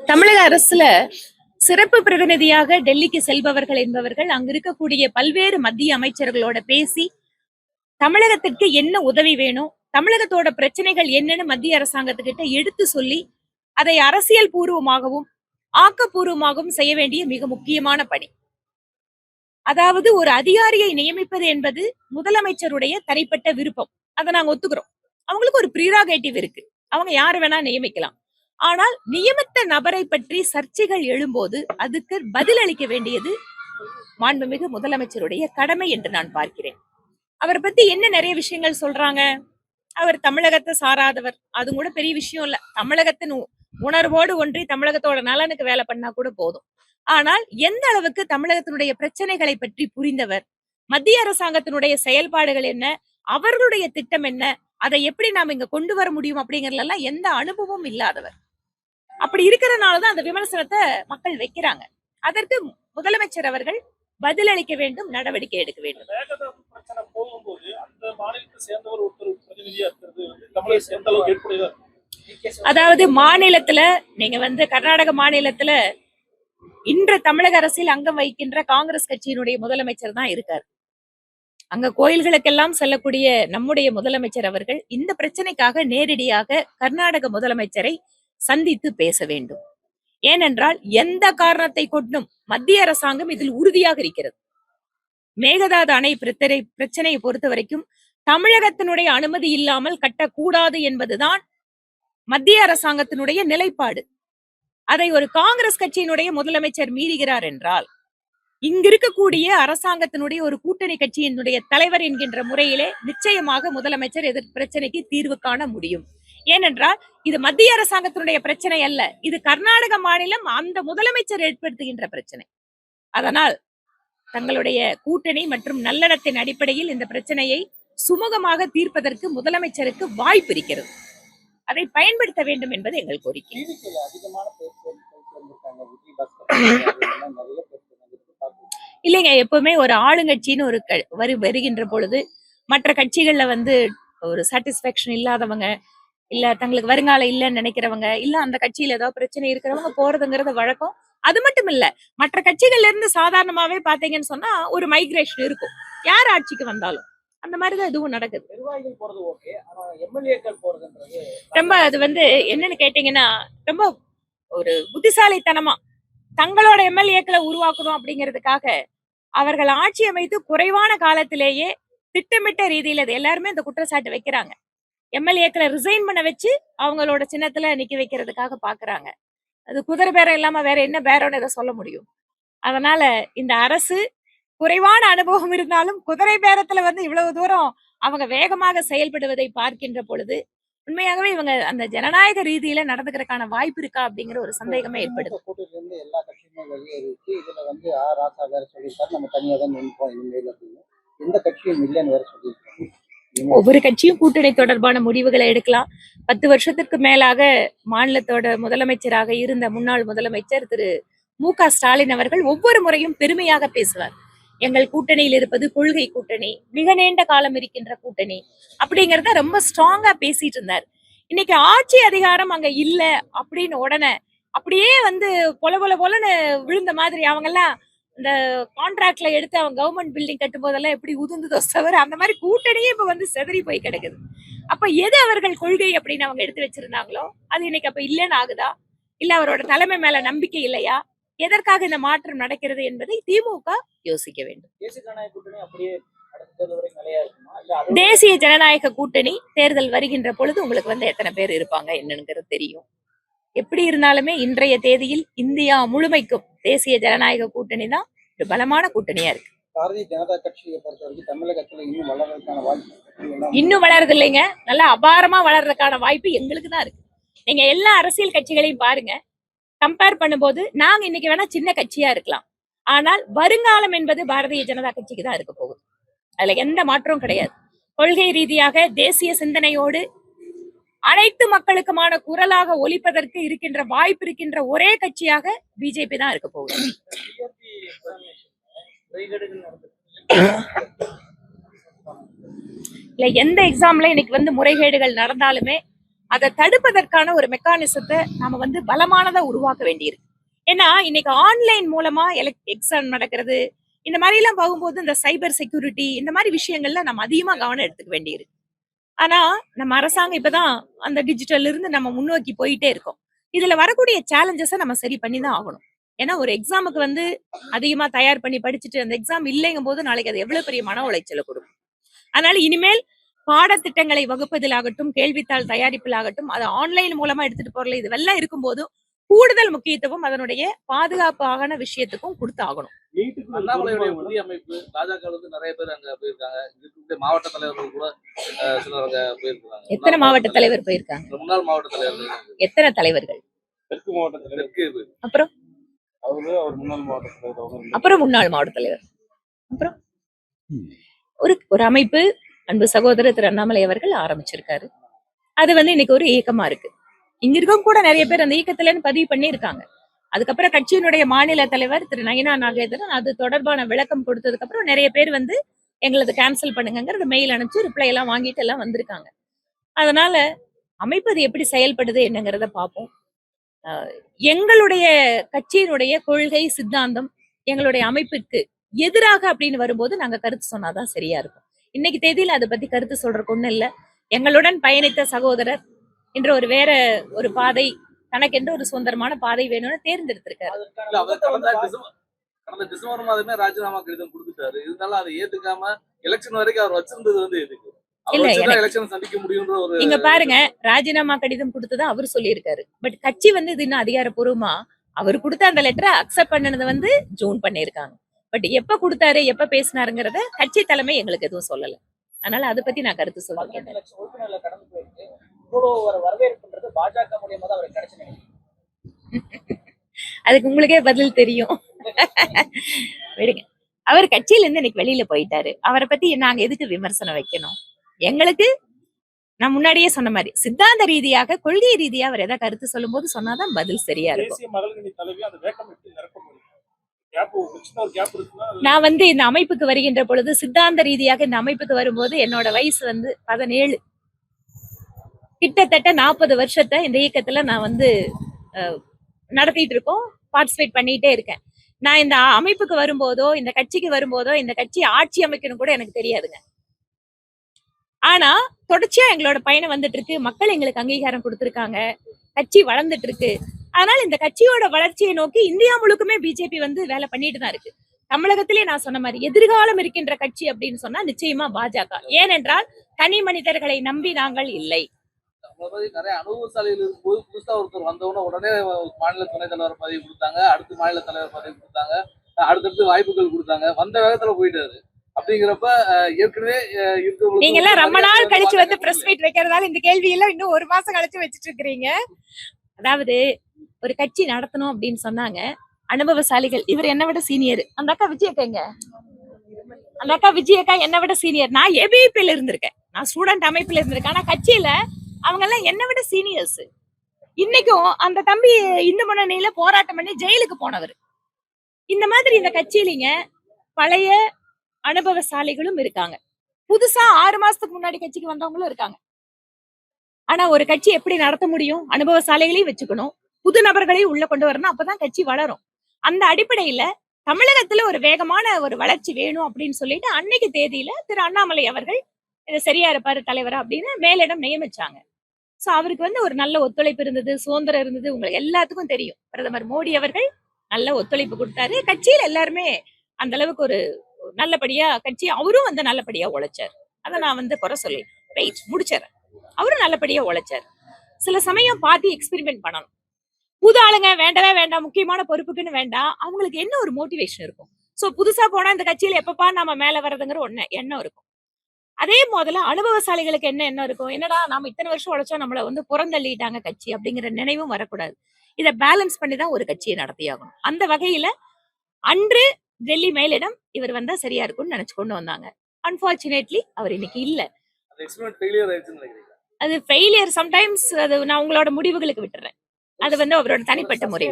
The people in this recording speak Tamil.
தமிழக அரசுல சிறப்பு பிரதிநிதியாக டெல்லிக்கு செல்பவர்கள் என்பவர்கள் அங்க இருக்கக்கூடிய பல்வேறு மத்திய அமைச்சர்களோட பேசி தமிழகத்திற்கு என்ன உதவி வேணும், தமிழகத்தோட பிரச்சனைகள் என்னன்னு மத்திய அரசாங்கத்துக்கிட்ட எடுத்து சொல்லி அதை அரசியல் பூர்வமாகவும் ஆக்கப்பூர்வமாகவும் செய்ய வேண்டிய மிக முக்கியமான பணி. அதாவது ஒரு அதிகாரியை நியமிப்பது என்பது முதலமைச்சருடைய தனிப்பட்ட விருப்பம். அதை நாங்க ஒத்துக்கிறோம். அவங்களுக்கு ஒரு ப்ரீராகேட்டிவ் இருக்கு, அவங்க யாரு வேணா நியமிக்கலாம். ஆனால் நியமித்த நபரை பற்றி சர்ச்சைகள் எழும்போது அதுக்கு பதில் அளிக்க வேண்டியது மாண்புமிகு முதலமைச்சருடைய கடமை என்று நான் பார்க்கிறேன். அவரை பத்தி என்ன நிறைய விஷயங்கள் சொல்றாங்க. அவர் தமிழகத்தை சாராதவர், அது கூட பெரிய விஷயம் இல்ல. தமிழகத்தின் உணர்வோடு ஒன்றி தமிழகத்தோட நலனுக்கு வேலை பண்ணா கூட போதும். ஆனால் எந்த அளவுக்கு தமிழகத்தினுடைய பிரச்சனைகளை பற்றி புரிந்தவர், மத்திய அரசாங்கத்தினுடைய செயல்பாடுகள் என்ன, அவர்களுடைய திட்டம் என்ன, அதை எப்படி நாம இங்க கொண்டு வர முடியும் அப்படிங்கறதெல்லாம் எந்த அனுபவமும் இல்லாதவர். அப்படி இருக்கிறதுனாலதான் அந்த விமர்சனத்தை மக்கள் வைக்கிறாங்க. அதற்கு முதலமைச்சர் அவர்கள் பதிலளிக்க வேண்டும், நடவடிக்கை எடுக்க வேண்டும். அதாவது மாநிலத்துல நீங்க கர்நாடக மாநிலத்துல இன்று தமிழக அரசில் அங்கம் வகிக்கின்ற காங்கிரஸ் கட்சியினுடைய முதலமைச்சர் தான் இருக்காரு. அங்க கோயில்களுக்கெல்லாம் செல்லக்கூடிய நம்முடைய முதலமைச்சர் அவர்கள் இந்த பிரச்சனைக்காக நேரடியாக கர்நாடக முதலமைச்சரை சந்தித்து பேச வேண்டும். ஏனென்றால் எந்த காரணத்தை கொண்டும் மத்திய அரசாங்கம் இதில் உறுதியாக இருக்கிறது. மேகதாது அணை பிரச்சனையை பொறுத்த வரைக்கும் தமிழகத்தினுடைய அனுமதி இல்லாமல் கட்டக்கூடாது என்பதுதான் மத்திய அரசாங்கத்தினுடைய நிலைப்பாடு. அதை ஒரு காங்கிரஸ் கட்சியினுடைய முதலமைச்சர் மீறுகிறார் என்றால் இங்க இருக்கக்கூடிய அரசாங்கத்தினுடைய ஒரு கூட்டணி கட்சியினுடைய தலைவர் என்கின்ற முறையிலே நிச்சயமாக முதலமைச்சர் எதிர் பிரச்சனைக்கு தீர்வு காண முடியும். ஏனென்றால் இது மத்திய அரசாங்கத்தினுடைய பிரச்சனை அல்ல, இது கர்நாடக மாநிலம் அந்த முதலமைச்சர் ஏற்படுத்துகின்ற பிரச்சனை. அதனால் தங்களுடைய கூட்டணி மற்றும் நல்லெண்ணத்தின் அடிப்படையில் இந்த பிரச்சனையை சுமூகமாக தீர்ப்பதற்கு முதலமைச்சருக்கு வாய்ப்பு இருக்கிறது. அதை பயன்படுத்த வேண்டும் என்பது எங்கள் கோரிக்கை. இல்லைங்க, எப்பவுமே ஒரு ஆளுங்கட்சின்னு ஒரு வருகின்ற பொழுது மற்ற கட்சிகள்ல ஒரு சாட்டிஸ்பாக்சன் இல்லாதவங்க, இல்ல தங்களுக்கு வருங்காலம் இல்லைன்னு நினைக்கிறவங்க, இல்ல அந்த கட்சியில ஏதாவது பிரச்சனை இருக்கிறவங்க போறதுங்கிறது வழக்கம். அது மட்டும் இல்ல, மற்ற கட்சிகள்ல இருந்து சாதாரணமாவே பாத்தீங்கன்னு சொன்னா ஒரு மைக்ரேஷன் இருக்கும். யார் ஆட்சிக்கு வந்தாலும் அந்த மாதிரிதான் இதுவும் நடக்குது. நிர்வாகிகள் போறது ஓகே, ஆனா எம்எல்ஏக்கள் போறதுன்றது ரொம்ப அது என்னன்னு கேட்டீங்கன்னா ரொம்ப ஒரு புத்திசாலித்தனமா தங்களோட எம்எல்ஏக்களை உருவாக்கணும் அப்படிங்கிறதுக்காக அவர்கள் ஆட்சி அமைத்து குறைவான காலத்திலேயே திட்டமிட்ட ரீதியில எல்லாருமே இந்த குற்றச்சாட்டு வைக்கிறாங்க. எம்எல்ஏக்களை ரிசைன் பண்ண வச்சு அவங்களோட சின்னத்துல நிக்க வைக்கிறதுக்காக பாக்குறாங்க. அது குதிரை பேரம் இல்லாம வேற என்ன பேரம்னு இதை சொல்ல முடியும். அதனால இந்த அரசு குறைவான அனுபவம் இருந்தாலும் குதிரை பேரத்துல இவ்வளவு தூரம் அவங்க வேகமாக செயல்படுவதை பார்க்கின்ற பொழுது உண்மையாகவே இவங்க அந்த ஜனநாயக ரீதியில நடந்துக்கிறதுக்கான வாய்ப்பு இருக்கா அப்படிங்கிற ஒரு சந்தேகமே ஏற்படுது. எல்லா கட்சியுமே வெளியேறிச்சு. இதுல ராசா வேற சொல்லியிருக்காரு, நம்ம தனியா தான் நிற்போம் இனிமேல் அப்படின்னு. எந்த கட்சியும் இல்லைன்னு வேற சொல்லியிருக்காங்க. ஒவ்வொரு கட்சியும் கூட்டணி தொடர்பான முடிவுகளை எடுக்கலாம். 10 வருஷத்துக்கு மேலாக மாநிலத்தோட முதலமைச்சராக இருந்த முன்னாள் முதலமைச்சர் திரு மு.க. ஸ்டாலின் அவர்கள் ஒவ்வொரு முறையும் பெருமையாக பேசுவார். எங்கள் கூட்டணியில் இருப்பது கொள்கை கூட்டணி, மிக நீண்ட காலம் இருக்கின்ற கூட்டணி அப்படிங்கறத ரொம்ப ஸ்ட்ராங்கா பேசிட்டு இருந்தார். இன்னைக்கு ஆட்சி அதிகாரம் அங்க இல்ல அப்படின்னு உடனே அப்படியே பொலன்னு விழுந்த மாதிரி அவங்க எல்லாம் இந்த கான்ட்ராக்ட்ல எடுத்து அவங்க கவர்மெண்ட் பில்டிங் கட்டும் போதெல்லாம் எப்படி உதுந்துதோ தவிர அந்த மாதிரி கூட்டணியே இப்ப செதறி போய் கிடக்குது. அப்ப எது அவர்கள் கொள்கை அப்படின்னு அவங்க எடுத்து வச்சிருந்தாங்களோ அது இன்னைக்கு அப்ப இல்லைன்னு ஆகுதா, இல்ல அவரோட தலைமை மேல நம்பிக்கை இல்லையா, எதற்காக இந்த மாற்றம் நடக்கிறது என்பதை திமுக யோசிக்க வேண்டும். தேசிய ஜனநாயக கூட்டணி தேர்தல் வருகின்ற பொழுது உங்களுக்கு எத்தனை பேர் இருப்பாங்க என்னங்கிறது தெரியும். எப்படி இருந்தாலுமே இன்றைய தேதியில் இந்தியா முழுமைக்கும் தேசிய ஜனநாயக கூட்டணி தான் ஒரு பலமான கூட்டணியா இருக்கு. பாரதிய ஜனதா கட்சியை பொறுத்தவரைக்கும் தமிழகத்துல இன்னும் வளர்றதுக்கான வாய்ப்பு இன்னும் வளர்றது இல்லைங்க, நல்லா அபாரமா வளர்றதுக்கான வாய்ப்பு எங்களுக்கு தான் இருக்கு. நீங்க எல்லா அரசியல் கட்சிகளையும் பாருங்க, கம்பேர் பண்ணும்போது நாங்க இன்னைக்கு வேணா சின்ன கட்சியா இருக்கலாம், ஆனால் வருங்காலம் என்பது பாரதிய ஜனதா கட்சிக்கு தான் இருக்க போகுது. அதுல எந்த மாற்றமும் கிடையாது. கொள்கை ரீதியாக தேசிய சிந்தனையோடு அனைத்து மக்களுக்குமான குரலாக ஒலிப்பதற்கு இருக்கின்ற வாய்ப்பு இருக்கின்ற ஒரே கட்சியாக பிஜேபி தான் இருக்க போகுது. இல்ல எந்த எக்ஸாம்ல இன்னைக்கு முறைகேடுகள் நடந்தாலுமே அதை தடுப்பதற்கான ஒரு மெக்கானிசத்தை நாம வந்து பலமானதா உருவாக்க வேண்டியிருக்கு. ஏன்னா இன்னைக்கு ஆன்லைன் மூலமா எக்ஸாம் நடக்கிறது, இந்த மாதிரி எல்லாம் போகும்போது இந்த சைபர் செக்யூரிட்டி இந்த மாதிரி விஷயங்கள்ல நம்ம அதிகமா கவனம் எடுத்துக்க வேண்டியிருக்கு. ஆனா நம்ம அரசாங்கம் இப்பதான் அந்த டிஜிட்டல் இருந்து நம்ம முன்னோக்கி போயிட்டே இருக்கோம். இதுல வரக்கூடிய சேலஞ்சஸை நம்ம சரி பண்ணி தான் ஆகணும். ஏன்னா ஒரு எக்ஸாமுக்கு வந்து அதிகமா தயார் பண்ணி படிச்சுட்டு அந்த எக்ஸாம் இல்லைங்கும் போது நாளைக்கு அது எவ்வளவு பெரிய மன உளைச்சலை கொடுக்கும். அதனால இனிமேல் பாடத்திட்டங்களை வகுப்பதிலாகட்டும், கேள்வித்தாள் தயாரிப்பிலாகட்டும், அதை ஆன்லைன் மூலமா எடுத்துட்டு போறல இதுவெல்லாம் இருக்கும்போது கூடுதல் முக்கியத்துவம் அதனுடைய பாதுகாப்பான விஷயத்துக்கும் கொடுத்து ஆகணும். அண்ணாமலையுடைய புதிய அமைப்பு பாஜக வந்து நிறைய பேர் அங்க போயிருக்காங்க. இருக்கக்கூடிய மாவட்ட தலைவர்கள் கூட சிலர் அங்க போயிருக்காங்க. எத்தனை மாவட்ட தலைவர் போயிருக்காங்க? முன்னாள் மாவட்ட தலைவர்கள். எத்தனை தலைவர்கள்? தெற்கு மாவட்ட தலைவர். அப்புறம் அவர் முன்னாள் மாவட்ட தலைவர். அப்புறம் முன்னாள் மாவட்ட தலைவர். அப்புறம் ஒரு அமைப்பு அன்பு சகோதரர் திரு அண்ணாமலை அவர்கள் ஆரம்பிச்சிருக்காரு. அது வந்து இன்னைக்கு ஒரு இயக்கமா இருக்கு. இங்க இருக்கவங்க கூட நிறைய பேர் அந்த இயக்கத்துல பதிவு பண்ணி இருக்காங்க. அதுக்கப்புறம் கட்சியினுடைய மாநில தலைவர் திரு நயினா நாகேந்திரன் அது தொடர்பான விளக்கம் கொடுத்ததுக்கு அப்புறம் நிறைய பேர் வந்து எங்களது கேன்சல் பண்ணுங்கிறது மெயில் அனுப்பிச்சு ரிப்ளை எல்லாம் வாங்கிட்டு எல்லாம் வந்திருக்காங்க. அதனால அமைப்பு அது எப்படி செயல்படுது என்னங்கிறத பார்ப்போம். எங்களுடைய கட்சியினுடைய கொள்கை சித்தாந்தம் எங்களுடைய அமைப்பிற்கு எதிராக அப்படின்னு வரும்போது நாங்க கருத்து சொன்னாதான் சரியா இருக்கும். இன்னைக்கு தேதியில அதை பத்தி கருத்து சொல்றதுக்கு ஒண்ணும் இல்ல. எங்களுடன் பயணித்த சகோதரர் இன்று ஒரு வேற ஒரு பாதை தனக்கென்று ஒரு சுதந்திரமான பாதை வேணும்னு தேர்ந்தெடுத்திருக்காரு. கடந்த டிசம்பர் மாதமே ராஜினாமா கடிதம் கொடுத்துட்டாரு. இருந்தாலும் அதை ஏத்துக்காம எலெக்ஷன் வரைக்கும் அவர் வச்சிருந்தது வந்து எதுக்கு? எலெக்ஷன் சந்திக்க முடியும்ன்ற ஒரு இங்க பாருங்க, ராஜினாமா கடிதம் கொடுத்ததா அவர் சொல்லியிருக்காரு. பட் கட்சி வந்து இது இன்னும் அதிகாரப்பூர்வமா அவர் கொடுத்த அந்த லெட்டரை அக்செப்ட் பண்ணது வந்து ஜூன் பண்ணிருக்காங்க. பட் எப்ப கொடுத்தாரு எப்ப பேசினாருங்கிறத கட்சி தலைமை எங்களுக்கு எதுவும் சொல்லல. அதனால அதை பத்தி நான் கருத்து சொல்றேன். அதுக்கு உங்களுக்கே பதில் தெரியும். விடுங்க. அவர் கட்சியில இருந்து இன்னைக்கு வெளியில போயிட்டாரு. அவரை பத்தி நாங்க எதுக்கு விமர்சனம் வைக்கணும்? எங்களுக்கு நான் முன்னாடியே சொன்ன மாதிரி சித்தாந்த ரீதியாக கொள்கை ரீதியா அவர் எதாவது கருத்து சொல்லும் போது சொன்னாதான் பதில் சரியா இருக்கும். நான் வந்து இந்த அமைப்புக்கு வருகின்ற பொழுது சித்தாந்த ரீதியாக இந்த அமைப்புக்கு வரும்போது என்னோட வயசு வந்து 17. கிட்டத்தட்ட 40 வருஷத்தை இந்த இயக்கத்துல நான் வந்து நடத்திட்டு இருக்கோம், பார்ட்டிசிபேட் பண்ணிட்டே இருக்கேன். நான் இந்த அமைப்புக்கு வரும்போதோ இந்த கட்சிக்கு வரும்போதோ இந்த கட்சி ஆட்சி அமைக்கணும் கூட எனக்கு தெரியாதுங்க. ஆனா தொடர்ச்சியா எங்களோட பயணம் வந்துட்டு இருக்கு. மக்கள் எங்களுக்கு அங்கீகாரம் கொடுத்திருக்காங்க, கட்சி வளர்ந்துட்டு இருக்கு. அதனால இந்த கட்சியோட வளர்ச்சியை நோக்கி இந்தியா முழுக்குமே பிஜேபி வந்து வேலை பண்ணிட்டு தான் இருக்கு. தமிழகத்திலே நான் சொன்ன மாதிரி எதிர்காலம் இருக்கின்ற கட்சி அப்படின்னு சொன்னா நிச்சயமா பாஜக. ஏனென்றால் தனி மனிதர்களை நம்பி நாங்கள் இல்லை. நிறைய அனுபவசாலிகள் இருக்கும்போது புதுசா ஒருத்தர் வந்தவொடனே உடனே மாநில துணைத் தலைவர் பதவி கொடுத்தாங்க, அடுத்து மாநில தலைவர் பதவி கொடுத்தாங்க, அடுத்தடுத்து வாய்ப்புகள் கொடுத்தாங்க, வந்த வேகத்துல போயிட்டாரு. அப்படிங்கிறப்ப ஏற்கனவே நீங்க எல்லாம் ரொம்ப நாள் கழிச்சு வந்து பிரஸ் மீட் வைக்கிறதால இந்த கேள்வி எல்லாம் இன்னும் 1 மாசம் கழிச்சு வச்சிட்டு இருக்கிறீங்க. அதாவது ஒரு கட்சி நடத்தணும் அப்படின்னு சொன்னாங்க அனுபவசாலிகள். இவர் என்ன விட சீனியர். அந்த அக்கா விஜயக்காங்க, அந்த அக்கா விஜயக்கா என்ன விட சீனியர். நான் ஏபிபில இருந்திருக்கேன், நான் ஸ்டூடெண்ட் அமைப்புல இருந்திருக்கேன். ஆனா கட்சியில அவங்க எல்லாம் என்ன விட சீனியர்ஸ். இன்னைக்கும் அந்த தம்பி இந்து முன்னணியில போராட்டம் பண்ணி ஜெயிலுக்கு போனவர். இந்த மாதிரி இந்த கட்சியிலிங்க பழைய அனுபவசாலிகளும் இருக்காங்க, புதுசா 6 மாசத்துக்கு முன்னாடி கட்சிக்கு வந்தவங்களும் இருக்காங்க. ஆனா ஒரு கட்சி எப்படி நடத்த முடியும்? அனுபவசாலிகளையும் வச்சுக்கணும், புது நபர்களையும் உள்ள கொண்டு வரணும், அப்பதான் கட்சி வளரும். அந்த அடிப்படையில தமிழகத்துல ஒரு வேகமான ஒரு வளர்ச்சி வேணும் அப்படின்னு சொல்லிட்டு அன்னைக்கு தேதியில திரு அண்ணாமலை அவர்கள் இது சரியா இருப்பாரு தலைவரா அப்படின்னு மேலிடம் நியமிச்சாங்க. சோ அவருக்கு வந்து ஒரு நல்ல ஒத்துழைப்பு இருந்தது, சுதந்திரம் இருந்தது. உங்களுக்கு எல்லாத்துக்கும் தெரியும், பிரதமர் மோடி அவர்கள் நல்ல ஒத்துழைப்பு கொடுத்தாரு. கட்சியில எல்லாருமே அந்த அளவுக்கு ஒரு நல்லபடியா கட்சி அவரும் வந்து நல்லபடியா உழைச்சார். அதை நான் வந்து குறை சொல்லி வெயிட் முடிச்சிடறேன். அவரும் நல்லபடியா உழைச்சார். சில சமயம் பார்ட்டி எக்ஸ்பெரிமெண்ட் பண்ணணும். புது ஆளுங்க வேண்டவே வேண்டாம், முக்கியமான பொறுப்புக்குன்னு வேண்டாம். அவங்களுக்கு என்ன ஒரு மோட்டிவேஷன் இருக்கும். சோ புதுசா போனா இந்த கட்சியில எப்பப்பா நம்ம மேல வர்றதுங்கிற ஒண்ணு எண்ணம் இருக்கும். அதே முதல்ல அனுபவசாலிகளுக்கு என்ன எண்ணம் இருக்கும், என்னடா நாம இத்தனை வருஷம் உழைச்சோம் நம்மள வந்து புறந்தள்ளிட்டாங்க கட்சி அப்படிங்கிற நினைவும் வரக்கூடாது. இதை பேலன்ஸ் பண்ணி தான் ஒரு கட்சியை நடத்தியாகணும். அந்த வகையில அன்று டெல்லி மேலிடம் இவர் வந்தா சரியா இருக்கும்னு நினைச்சு கொண்டு வந்தாங்க. அன்பார்ச்சுனேட்லி அவர் இன்னைக்கு இல்ல. அது ஃபெயிலியர் சம்டைம்ஸ். அது நான் உங்களோட முடிவுகளுக்கு விட்டுறேன். அது வந்து அவரோட தனிப்பட்ட முறை.